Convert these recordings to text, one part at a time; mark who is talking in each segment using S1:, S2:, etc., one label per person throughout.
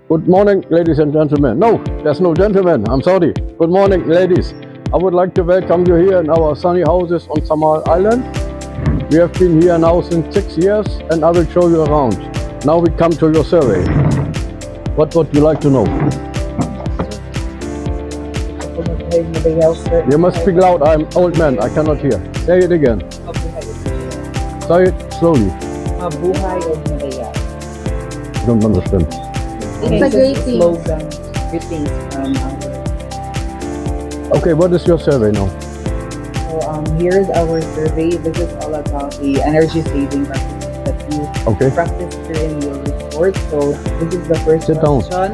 S1: Good morning, ladies and gentlemen. No, there's no gentlemen. I'm sorry. Good morning, ladies. I would like to welcome you here in our sunny houses on Samal Island. We have been here now since 6 years, and I will show you around. Now we come to your survey. What would you like to know? You must speak loud. I'm old man. I cannot hear. Say it again. Say it slowly.
S2: Mabuhay o Malaya.
S1: I don't understand.
S2: It's a great slogan. Greetings from
S1: Okay, what is your survey now?
S2: So here's our survey. This is all about the energy saving practices that you practice here in your resort. So this is the first
S1: Sit down.
S2: question.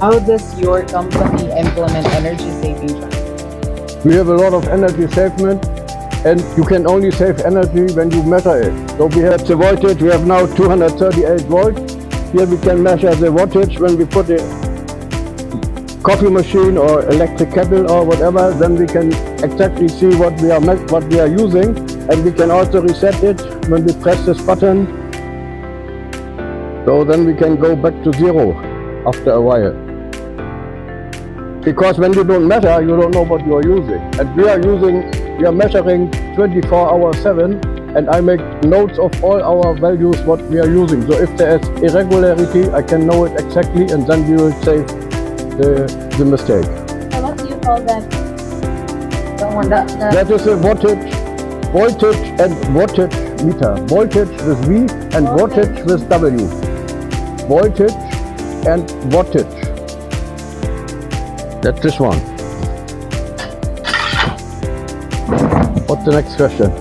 S2: How does your company implement energy saving practices?
S1: We have a lot of energy savement, and you can only save energy when you measure it. So we have the voltage. We have now 238 volts. Here we can measure the wattage when we put a coffee machine or electric kettle or whatever. Then we can exactly see what we are using, and we can also reset it when we press this button. So then we can go back to zero after a while. Because when you don't measure, you don't know what you are using. And we are measuring 24 hours 7, and I make notes of all our values what we are using. So if there is irregularity, I can know it exactly, and then we will save the mistake.
S3: So what do you call that?
S1: That is a voltage and wattage meter. Voltage with V and wattage with W. Voltage and wattage. That's this one. What's the next question?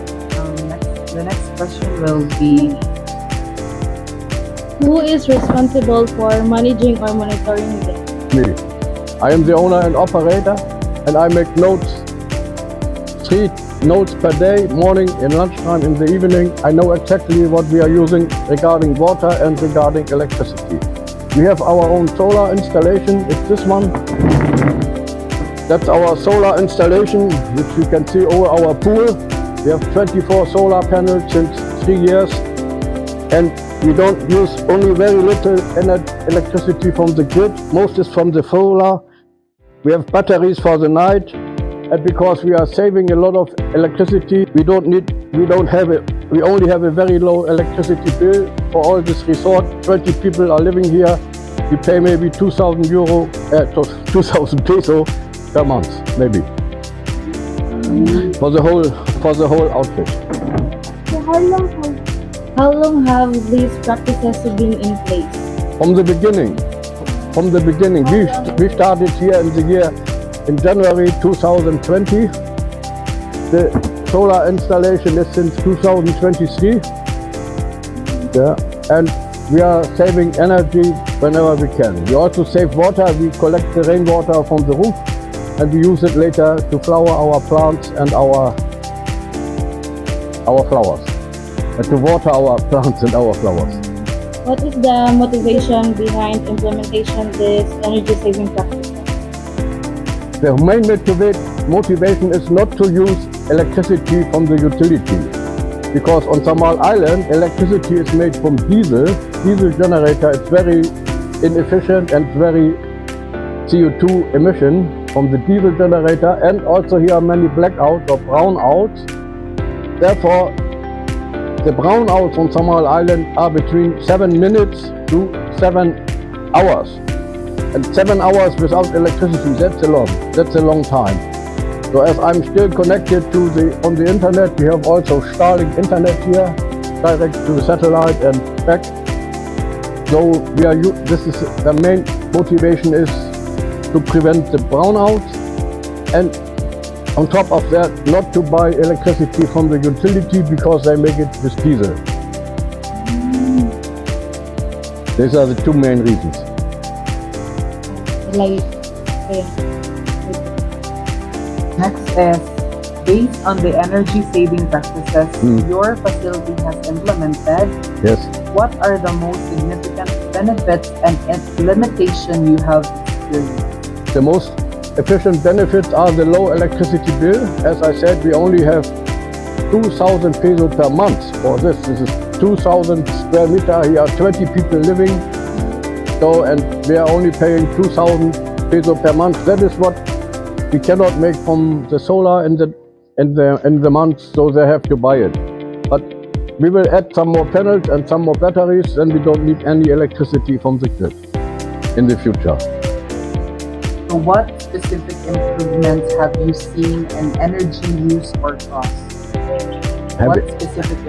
S2: The next question will be,
S3: Who is responsible for managing or monitoring this?
S1: Me. I am the owner and operator, and I make notes, 3 notes per day, morning, in lunchtime, in the evening. I know exactly what we are using regarding water and regarding electricity. We have our own solar installation. It's this one. That's our solar installation, which you can see over our pool. We have 24 solar panels since 3 years, and we don't use only very little electricity from the grid. Most is from the solar. We have batteries for the night, and because we are saving a lot of electricity, we only have a very low electricity bill for all this resort. 20 people are living here. We pay maybe 2,000 euro, 2,000 peso per month, maybe, for the whole outfit.
S3: So how long have these practices been in place?
S1: From the beginning. We started here in January 2020. The solar installation is since 2023. Yeah, and we are saving energy whenever we can. We also save water. We collect the rainwater from the roof, and we use it later to flower our plants and our flowers, and to water our plants and our flowers.
S3: What is the motivation behind implementation this energy saving practice?
S1: The main motivation is not to use electricity from the utility, because on Samal Island electricity is made from diesel generator. It's very inefficient and very CO2 emission from the diesel generator, and also here are many blackouts or brownouts. Therefore, the brownouts on Samal Island are between 7 minutes to 7 hours. And 7 hours without electricity, that's a long time. So as I'm still connected on the internet, we have also Starlink internet here, direct to the satellite and back. So this is the main motivation is to prevent the brownouts, and on top of that, not to buy electricity from the utility because they make it with diesel. These are the 2 main reasons.
S2: next is, based on the energy saving practices your facility has implemented,
S1: Yes.
S2: what are the most significant benefits and limitations you have experienced?
S1: The most efficient benefits are the low electricity bill. As I said, we only have 2,000 peso per month for this. This is 2,000 square meter. Here are 20 people living. So, and we are only paying 2,000 peso per month. That is what we cannot make from the solar in the month, so they have to buy it. But we will add some more panels and some more batteries, and we don't need any electricity from the grid in the future.
S2: So what specific improvements have you seen in energy use or cost? What specific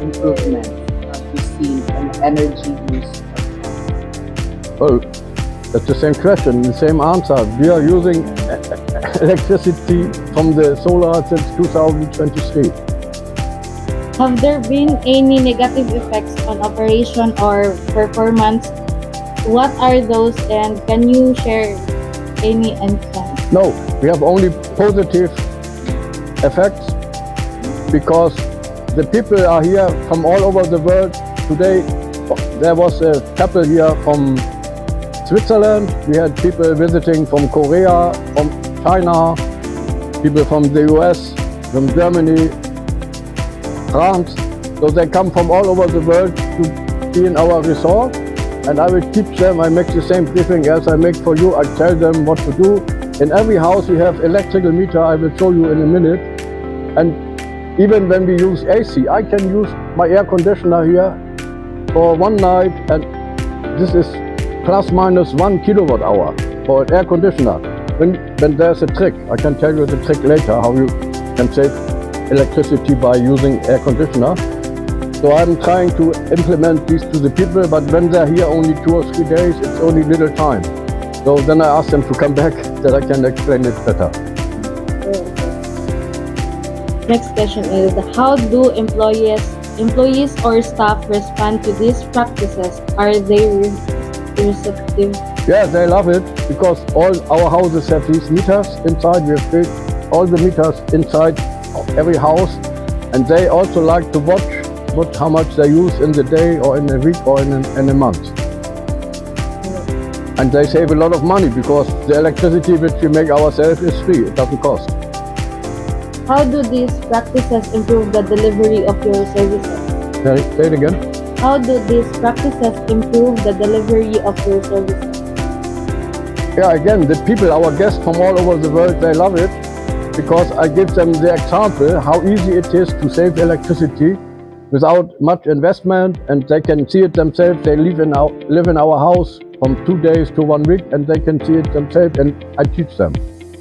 S2: improvements have you seen in energy use or cost?
S1: Well, that's the same question, the same answer. We are using electricity from the solar since 2023.
S3: Have there been any negative effects on operation or performance? What are those, and can you share any insights?
S1: No, we have only positive effects because the people are here from all over the world. Today there was a couple here from Switzerland, we had people visiting from Korea, from China, people from the US, from Germany, France. So they come from all over the world to be in our resort, and I will teach them. I make the same briefing as I make for you. I tell them what to do. In every house we have electrical meter. I will show you in a minute. And even when we use AC, I can use my air conditioner here for one night, and this is plus minus 1 kilowatt hour for an air conditioner. When there's a trick, I can tell you the trick later, how you can save electricity by using air conditioner. So I'm trying to implement these to the people, but when they're here only 2 or 3 days, it's only little time. So then I ask them to come back, that I can explain it better.
S3: Next question is, how do employees or staff respond to these practices? Are they receptive?
S1: Yeah, they love it because all our houses have these meters inside. We have built all the meters inside every house, and they also like to watch how much they use in the day or in a week or in a month. And they save a lot of money because the electricity which we make ourselves is free, it doesn't cost.
S3: How do these practices improve the delivery of your services?
S1: Say it again.
S3: How do these practices improve the delivery of your services?
S1: Yeah, again, the people, our guests from all over the world, they love it because I give them the example how easy it is to save electricity without much investment, and they can see it themselves. They live in our house from 2 days to 1 week, and they can see it themselves, and I teach them.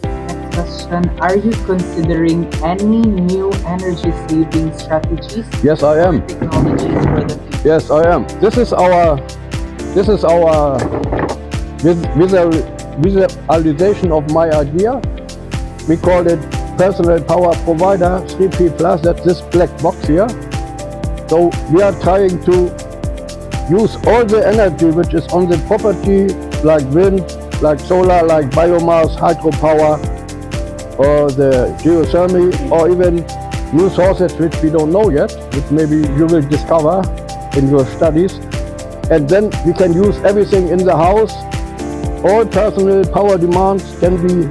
S2: Next question, are you considering any new energy saving strategies?
S1: Yes, I am.
S2: Technologies for the future?
S1: Yes, I am. This is our visualization of my idea. We call it personal power provider 3P plus. That's this black box here. So we are trying to use all the energy which is on the property, like wind, like solar, like biomass, hydropower, or the geothermal, or even new sources which we don't know yet, which maybe you will discover in your studies. And then we can use everything in the house. All personal power demands can be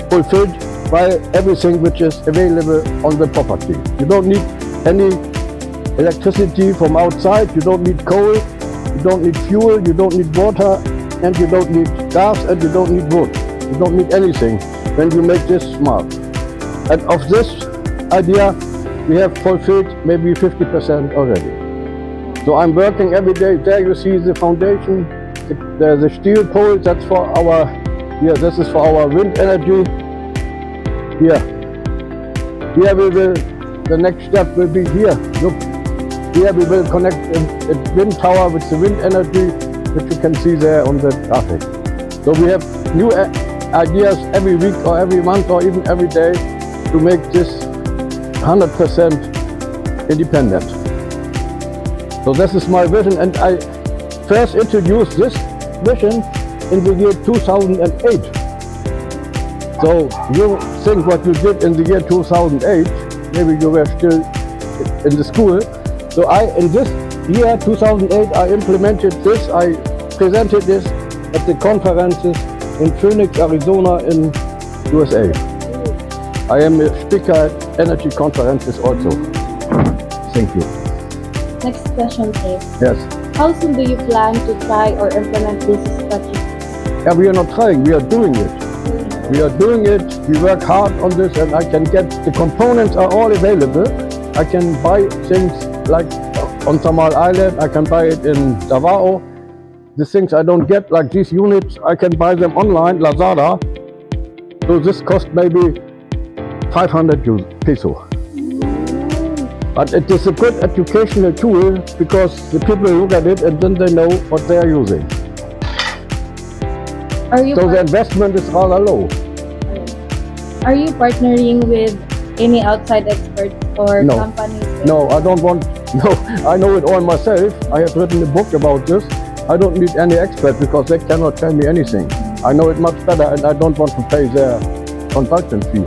S1: fulfilled by everything which is available on the property. You don't need any electricity from outside, you don't need coal, you don't need fuel, you don't need water, and you don't need gas, and you don't need wood. You don't need anything when you make this smart. And of this idea, we have fulfilled maybe 50% already. So I'm working every day. There you see the foundation, the steel pole, that's for our, this is for our wind energy. Here we will, the next step will be here. Look, here we will connect a wind tower with the wind energy, which you can see there on the graphic. So we have new ideas every week or every month or even every day to make this 100% independent. So this is my vision, and I first introduced this vision in the year 2008. So you think what you did in the year 2008, maybe you were still in the school. So in this year 2008, I implemented this, I presented this at the conferences in Phoenix, Arizona in USA. I am a speaker at energy conferences also. Thank you.
S3: Next question, please.
S1: Yes.
S3: How soon do you plan to try or implement this strategy?
S1: Yeah, we are not trying, we are doing it. We are doing it, we work hard on this, and I can get, the components are all available. I can buy things like on Samal Island, I can buy it in Davao. The things I don't get, like these units, I can buy them online, Lazada. So this cost maybe 500 peso. But it is a good educational tool because the people look at it and then they know what they are using.
S3: Are you
S1: So the investment is rather low.
S3: Are you partnering with any outside experts or
S1: No.
S3: companies?
S1: No, I don't want, no, I know it all myself. I have written a book about this. I don't need any expert because they cannot tell me anything. I know it much better and I don't want to pay their consultant fee.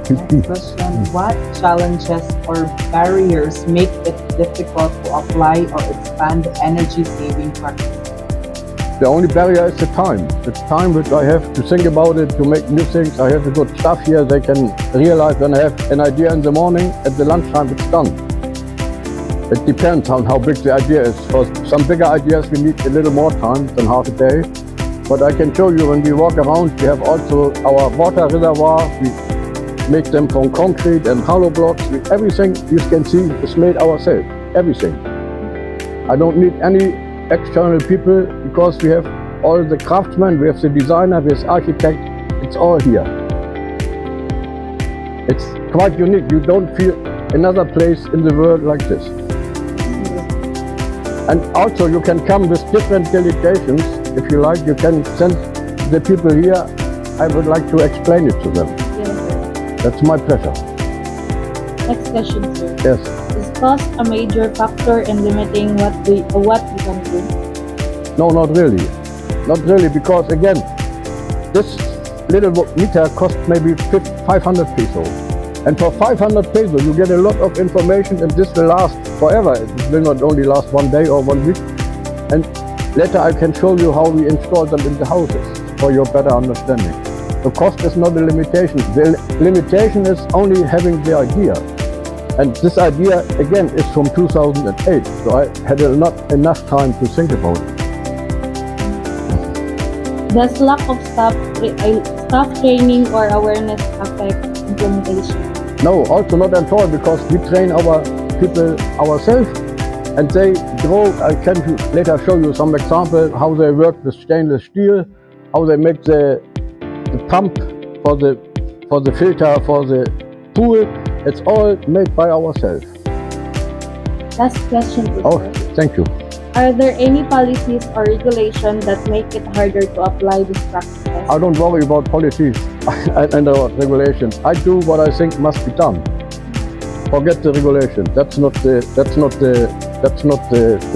S2: Next question. What challenges or barriers make it difficult to apply or expand energy saving practices?
S1: The only barrier is the time. The time which I have to think about it, to make new things. I have a good staff here. They can realize when I have an idea in the morning, at the lunchtime it's done. It depends on how big the idea is. For some bigger ideas we need a little more time than half a day. But I can show you when we walk around, we have also our water reservoir. We make them from concrete and hollow blocks. Everything you can see is made ourselves. Everything. I don't need any external people because we have all the craftsmen, we have the designer, we have the architect. It's all here. It's quite unique. You don't feel another place in the world like this. And also you can come with different delegations. If you like, you can send the people here. I would like to explain it to them.
S3: Yes, sir.
S1: That's my pleasure.
S3: Next question, sir.
S1: Yes.
S3: Is cost a major factor in limiting what we can do?
S1: No, not really. Not really, because again, this little meter costs maybe 500 peso. And for 500 peso, you get a lot of information and this will last forever. It will not only last 1 day or 1 week. And later I can show you how we install them in the houses for your better understanding. The cost is not a limitation. The limitation is only having the idea. And this idea, again, is from 2008. So I had not enough time to think about it.
S3: Does lack of staff training or awareness affect implementation?
S1: No, also not at all, because we train our people ourselves and they grow. I can later show you some example how they work with stainless steel, how they make the pump for the filter for the pool. It's all made by ourselves.
S3: Last question, please,
S1: Oh,
S3: sir.
S1: thank you.
S3: Are there any policies or regulations that make it harder to apply these practices?
S1: I don't worry about policies and regulations. I do what I think must be done. Forget the regulation. That's not the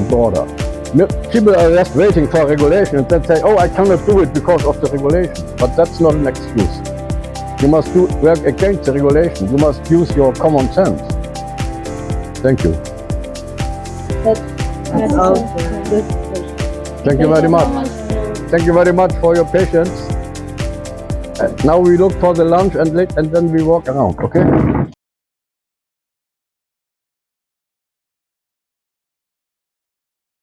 S1: border. People are just waiting for regulation and then say, "Oh, I cannot do it because of the regulation." But that's not an excuse. You must work against the regulation. You must use your common sense. Thank you.
S2: That's all, sir.
S1: Thank you very much. Thank you very much for your patience. Now we look for the lunch and then we walk around, okay?